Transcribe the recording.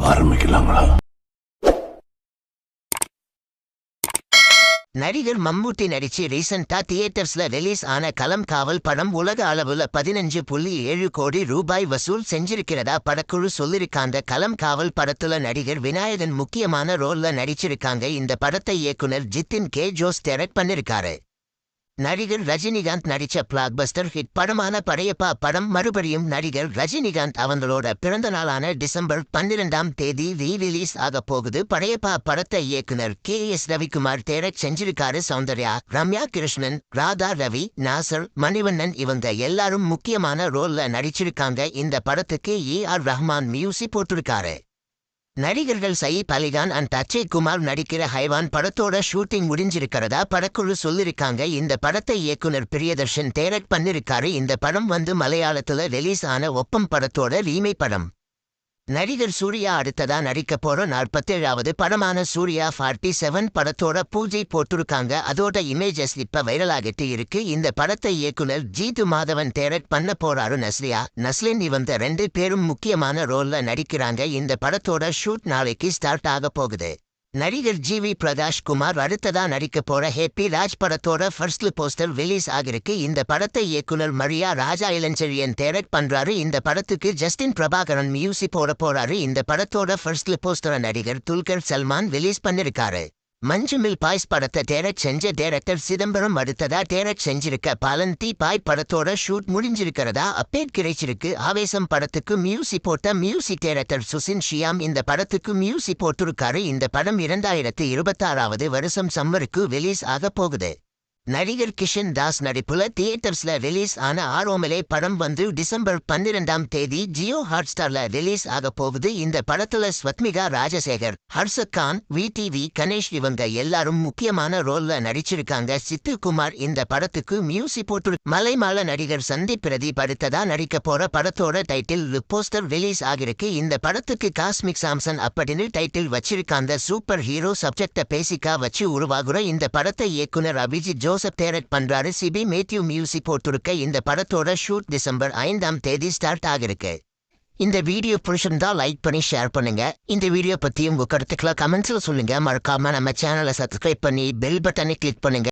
ஆரம்பிக்கலாங்களா? நடிகர் மம்முட்டி நடிச்சு ரீசெண்டா தியேட்டர்ஸ்ல ரிலீஸ் ஆன களம் காவல் படம் உலக அளவுல 15.7 கோடி ரூபாய் வசூல் செஞ்சிருக்கிறதா படக்குழு சொல்லிருக்காங்க. களம் காவல் படத்துல நடிகர் விநாயகன் முக்கியமான ரோல்ல நடிச்சிருக்காங்க. இந்த படத்தை இயக்குனர் ஜித்தின் கே ஜோஸ் டைரக்ட் பண்ணிருக்காரு. நடிகர் ரஜினிகாந்த் நடிச்ச பிளாக்பஸ்டர் ஹிட் படமான படையப்பா படம் மறுபடியும் நடிகர் ரஜினிகாந்த் அவங்களோட பிறந்த நாளான டிசம்பர் 12ஆம் தேதி ரீரிலீஸ் ஆக போகுது. படையப்பா படத்தை இயக்குனர் கே.எஸ். ரவிக்குமார் டைரக்ட் செஞ்சிருக்காரு. சௌந்தர்யா, ரம்யா கிருஷ்ணன், ராதா ரவி, நாசர், மணிவண்ணன் இவங்க எல்லாரும் முக்கியமான ரோல்ல நடிச்சிருக்காங்க. இந்த படத்துக்கு ஏ.ஆர். ரஹ்மான் மியூசிக் போட்டிருக்காரு. நடிகர்கள் சயீப் அலிகான் அண்ட் அக்ஷய் குமார் நடிக்கிற ஹைவான் படத்தோட ஷூட்டிங் முடிஞ்சிருக்கிறதா படக்குழு சொல்லிருக்காங்க. இந்த படத்தை இயக்குனர் பிரியதர்ஷன் டைரக்ட் பண்ணிருக்காரு. இந்த படம் மலையாளத்துல ரிலீஸ் ஆன ஒப்பம் படத்தோட ரீமேக் படம். நடிகர் சூர்யா அடுத்ததா நடிக்க போற 47வது படமான சூர்யா 47 படத்தோட பூஜை போட்டிருக்காங்க. அதோட இமேஜஸ் இப்ப வைரலாகிட்டு இருக்கு. இந்த படத்தை இயக்குனர் ஜீது மாதவன் டைரக்ட் பண்ண போறாரு. நஸ்லின் இவங்க 2 பேரும் முக்கியமான ரோல்ல நடிக்கிறாங்க. இந்த படத்தோட ஷூட் நாளைக்கு ஸ்டார்ட் ஆக போகுது. நடிகர் ஜி.வி. பிரகாஷ் குமார் அடுத்ததா நடிக்க போற ஹேப்பி ராஜ் படத்தோட ஃபர்ஸ்ட் போஸ்டர் ரிலீஸ் ஆகிருக்கு. இந்த படத்தை இயக்குனர் மரியா ராஜா இளஞ்செழியன் டைரக்ட் பண்றாரு. இந்த படத்துக்கு ஜஸ்டின் பிரபாகரன் மியூசிக் போட போறாரு. இந்த படத்தோட ஃபர்ஸ்ட் போஸ்டரை நடிகர் துல்கர் சல்மான் ரிலீஸ் பண்ணிருக்காரு. மஞ்சுமில் பாய்ஸ் படத்தை டைரக்ட் செஞ்ச டைரக்டர் சிதம்பரம் அடுத்ததா டைரக்ட் செஞ்சிருக்க பாலந்தி பாய் படத்தோட ஷூட் முடிஞ்சிருக்கிறதா அப்டேட் கிடைச்சிருக்கு. ஆவேசம் படத்துக்கு மியூசிக் போட்ட மியூசிக் டைரக்டர் சுசின் ஷியாம் இந்த படத்துக்கு மியூசிக் போட்டிருக்காரு. இந்த படம் 2026வது வருஷம் சம்மருக்கு ரிலீஸ் ஆக போகுது. நடிகர் கிஷன் தாஸ் நடிப்புல தியேட்டர்ஸ்ல ரிலீஸ் ஆன ஆரோமலே படம் டிசம்பர் 12ஆம் தேதி ஜியோ ஹாட்ஸ்டார்ல ரிலீஸ் ஆக போகுது. இந்த படத்துல ஸ்வத்மிகா ராஜசேகர், ஹர்ஷத் கான், வி.டி.வி. கணேஷ் இவங்க எல்லாரும் முக்கியமான ரோல்ல நடிச்சிருக்காங்க. சித்துக்குமார் இந்த படத்துக்கு மியூசிக் போட்டு மலைமால நடிகர் சந்தீப் பிரதீப் அடுத்ததா நடிக்க போற படத்தோட டைட்டில் போஸ்டர் ரிலீஸ் ஆகிருக்கு. இந்த படத்துக்கு காஸ்மிக் சாம்சன் அப்படின்னு டைட்டில் வச்சிருக்காங்க. சூப்பர் ஹீரோ சப்ஜெக்ட பேசிக்கா வச்சு உருவாகுற இந்த படத்தை இயக்குனர் அபிஜித் ஜோசப் டைரக்ட் பண்றாரு. சிபி மேத்யூ மியூசிக் போட்டிருக்க. இந்த படத்தோட ஷூட் டிசம்பர் 5ஆம் தேதி ஸ்டார்ட் ஆகிருக்கு. இந்த வீடியோ பிடிச்சிருந்தா லைக் பண்ணி ஷேர் பண்ணுங்க. இந்த வீடியோ பத்தி உங்க கருத்துக்களை கமெண்ட்ஸ்ல சொல்லுங்க. மறக்காம நம்ம சேனலை சப்ஸ்கிரைப் பண்ணி பெல் பட்டனை கிளிக் பண்ணுங்க.